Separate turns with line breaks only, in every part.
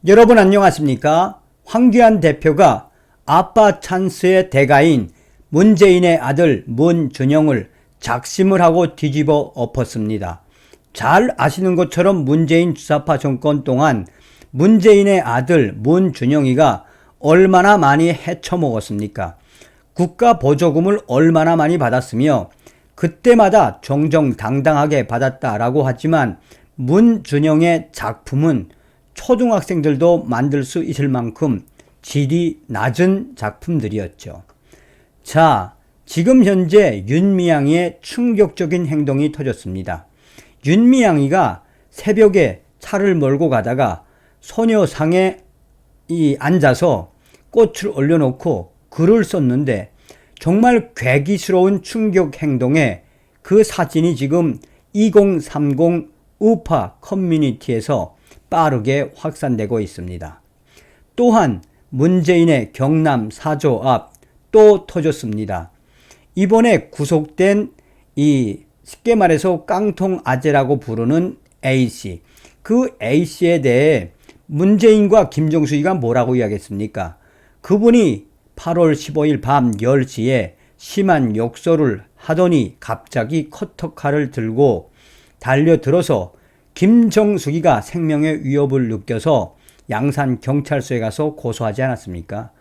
여러분 안녕하십니까? 황교안 대표가 아빠 찬스의 대가인 문재인의 아들 문준영을 작심을 하고 뒤집어 엎었습니다. 잘 아시는 것처럼 문재인 주사파 정권 동안 문재인의 아들 문준영이가 얼마나 많이 헤쳐먹었습니까? 국가 보조금을 얼마나 많이 받았으며 그때마다 정정당당하게 받았다라고 하지만 문준영의 작품은 초등학생들도 만들 수 있을 만큼 질이 낮은 작품들이었죠. 자, 지금 현재 윤미향이의 충격적인 행동이 터졌습니다. 윤미향이가 새벽에 차를 몰고 가다가 소녀상에 앉아서 꽃을 올려놓고 글을 썼는데 정말 괴기스러운 충격 행동에 그 사진이 지금 2030 우파 커뮤니티에서 빠르게 확산되고 있습니다. 또한 문재인의 경남 4조 앞 또 터졌습니다. 이번에 구속된 쉽게 말해서 깡통 아재라고 부르는 A씨, 그 A씨에 대해 문재인과 김정숙이가 뭐라고 이야기했습니까? 그분이 8월 15일 밤 10시에 심한 욕설을 하더니 갑자기 커터칼을 들고 달려들어서 김정숙이가 생명의 위협을 느껴서 양산 경찰서에 가서 고소하지 않았습니까?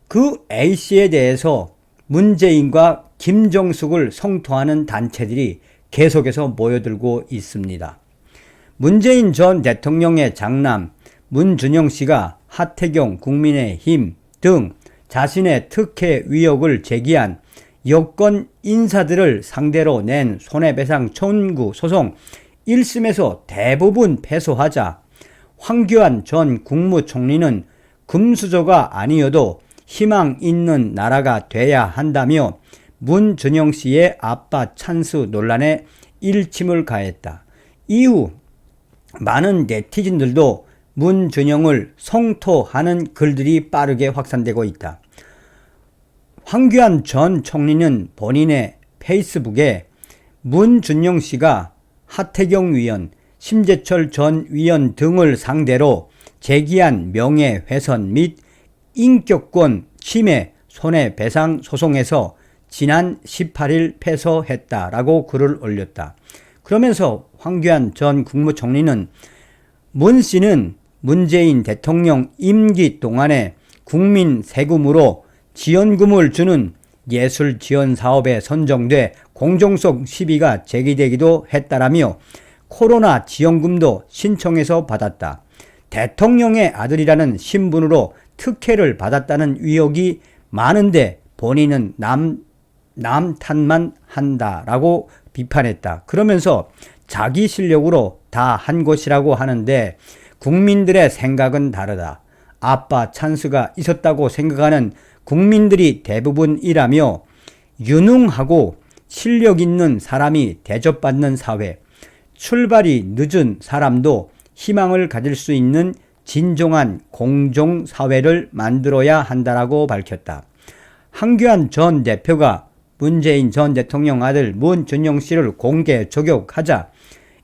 그 A씨에 대해서 문재인과 김정숙을 성토하는 단체들이 계속해서 모여들고 있습니다. 문재인 전 대통령의 장남 문준영 씨가 하태경, 국민의힘 등 자신의 특혜 의혹을 제기한 여권 인사들을 상대로 낸 손해배상 청구 소송 1심에서 대부분 패소하자 황교안 전 국무총리는 금수저가 아니어도 희망 있는 나라가 돼야 한다며 문준영 씨의 아빠 찬스 논란에 일침을 가했다. 이후 많은 네티즌들도 문준영을 성토하는 글들이 빠르게 확산되고 있다. 황교안 전 총리는 본인의 페이스북에 문준영 씨가 하태경 위원, 심재철 전 위원 등을 상대로 제기한 명예훼손 및 인격권 침해 손해배상 소송에서 지난 18일 패소했다라고 글을 올렸다. 그러면서 황교안 전 국무총리는 문 씨는 문재인 대통령 임기 동안에 국민 세금으로 지원금을 주는 예술 지원 사업에 선정돼 공정성 시비가 제기되기도 했다라며 코로나 지원금도 신청해서 받았다. 대통령의 아들이라는 신분으로 특혜를 받았다는 의혹이 많은데 본인은 남 탓만 한다라고 비판했다. 그러면서 자기 실력으로 다 한 것이라고 하는데 국민들의 생각은 다르다. 아빠 찬스가 있었다고 생각하는 국민들이 대부분이라며 유능하고 실력 있는 사람이 대접받는 사회, 출발이 늦은 사람도 희망을 가질 수 있는 진정한 공정사회를 만들어야 한다라고 밝혔다. 황교안 전 대표가 문재인 전 대통령 아들 문준영 씨를 공개 저격하자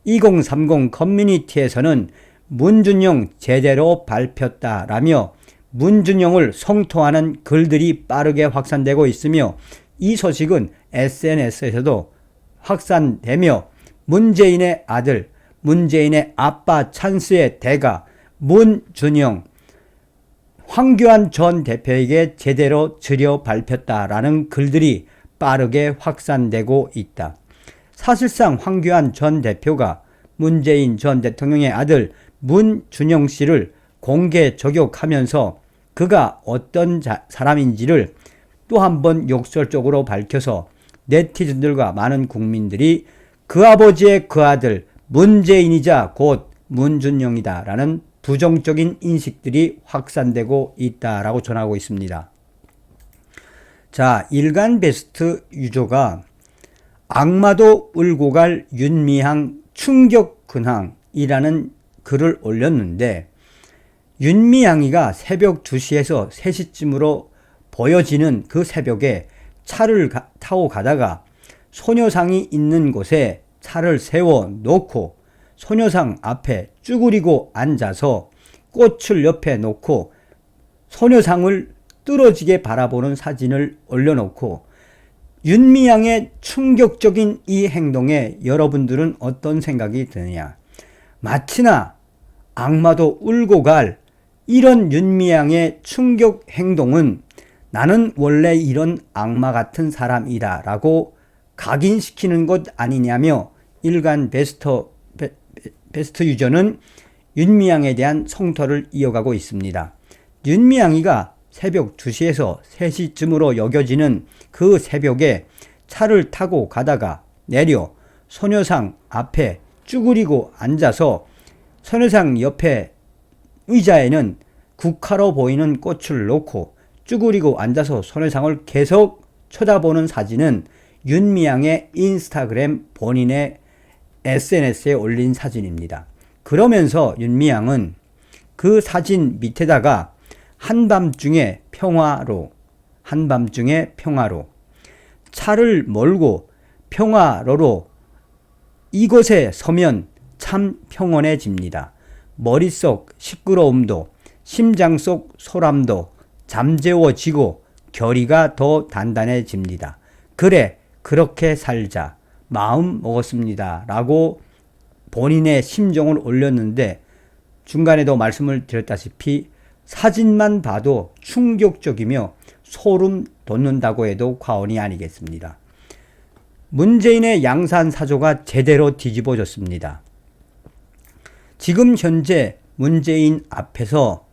2030 커뮤니티에서는 문준영 제대로 밟혔다라며 문준영을 성토하는 글들이 빠르게 확산되고 있으며 이 소식은 SNS에서도 확산되며 문재인의 아들, 문재인의 아빠 찬스의 대가 문준영, 황교안 전 대표에게 제대로 들여 밟혔다라는 글들이 빠르게 확산되고 있다. 사실상 황교안 전 대표가 문재인 전 대통령의 아들 문준영 씨를 공개 저격하면서 그가 어떤 사람인지를 또 한 번 욕설적으로 밝혀서 네티즌들과 많은 국민들이 그 아버지의 그 아들 문재인이자 곧 문준영이다 라는 부정적인 인식들이 확산되고 있다라고 전하고 있습니다. 자, 일간 베스트 유저가 악마도 울고 갈 윤미향 충격 근황이라는 글을 올렸는데 윤미향이가 새벽 2시에서 3시쯤으로 보여지는 그 새벽에 차를 타고 가다가 소녀상이 있는 곳에 차를 세워 놓고 소녀상 앞에 쭈그리고 앉아서 꽃을 옆에 놓고 소녀상을 뚫어지게 바라보는 사진을 올려놓고 윤미향의 충격적인 이 행동에 여러분들은 어떤 생각이 드느냐? 마치나 악마도 울고 갈 이런 윤미향의 충격 행동은 나는 원래 이런 악마 같은 사람이다 라고 각인시키는 것 아니냐며 일간 베스트 유저는 윤미향에 대한 성토를 이어가고 있습니다. 윤미향이가 새벽 2시에서 3시쯤으로 여겨지는 그 새벽에 차를 타고 가다가 내려 소녀상 앞에 쭈그리고 앉아서 소녀상 옆에 의자에는 국화로 보이는 꽃을 놓고 쭈그리고 앉아서 소녀상을 계속 쳐다보는 사진은 윤미향의 인스타그램 본인의 SNS에 올린 사진입니다. 그러면서 윤미향은 그 사진 밑에다가 한밤중에 평화로 차를 몰고 평화로로 이곳에 서면 참 평온해집니다. 머릿속 시끄러움도 심장 속 소람도 잠재워지고 결의가 더 단단해집니다. 그래 그렇게 살자 마음 먹었습니다 라고 본인의 심정을 올렸는데 중간에도 말씀을 드렸다시피 사진만 봐도 충격적이며 소름 돋는다고 해도 과언이 아니겠습니다. 문재인의 양산 사조가 제대로 뒤집어졌습니다. 지금 현재 문재인 앞에서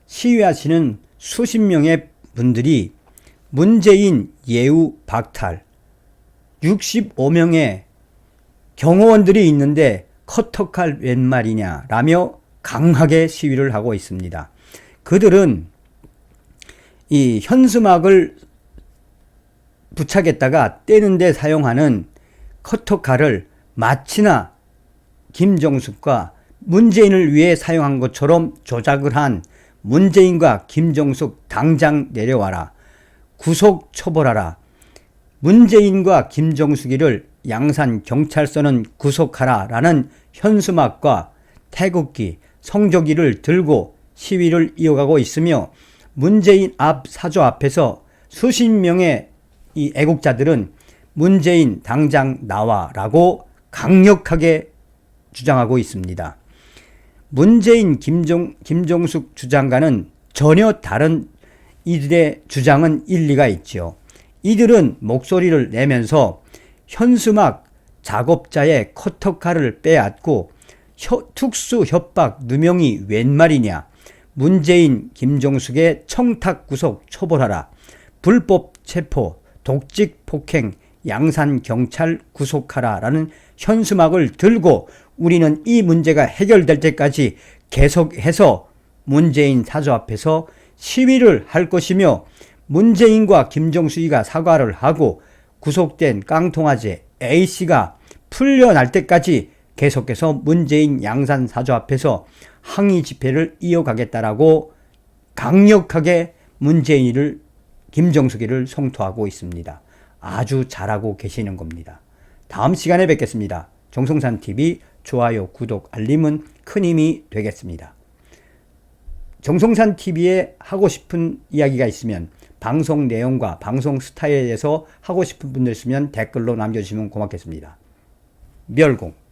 시위하시는 수십 명의 분들이 문재인 예우 박탈, 65명의 경호원들이 있는데 커터칼 웬 말이냐 라며 강하게 시위를 하고 있습니다. 그들은 이 현수막을 부착했다가 떼는 데 사용하는 커터칼을 마치나 김정숙과 문재인을 위해 사용한 것처럼 조작을 한 문재인과 김정숙 당장 내려와라. 구속 처벌하라. 문재인과 김정숙이를 양산 경찰서는 구속하라 라는 현수막과 태극기, 성조기를 들고 시위를 이어가고 있으며 문재인 앞 사저 앞에서 수십 명의 이 애국자들은 문재인 당장 나와 라고 강력하게 주장하고 있습니다. 문재인 김정숙 주장과는 전혀 다른 이들의 주장은 일리가 있죠. 이들은 목소리를 내면서 현수막 작업자의 커터칼을 빼앗고 특수 협박 누명이 웬 말이냐, 문재인 김정숙의 청탁 구속 처벌하라, 불법 체포 독직 폭행 양산 경찰 구속하라 라는 현수막을 들고 우리는 이 문제가 해결될 때까지 계속해서 문재인 사저 앞에서 시위를 할 것이며 문재인과 김정숙이가 사과를 하고 구속된 깡통아재 A씨가 풀려날 때까지 계속해서 문재인 양산 사저 앞에서 항의 집회를 이어가겠다라고 강력하게 문재인을 김정숙이를 성토하고 있습니다. 아주 잘하고 계시는 겁니다. 다음 시간에 뵙겠습니다. 정성산TV 좋아요, 구독, 알림은 큰 힘이 되겠습니다. 정성산TV에 하고 싶은 이야기가 있으면 방송 내용과 방송 스타일에 대해서 하고 싶은 분들 있으면 댓글로 남겨주시면 고맙겠습니다. 멸공.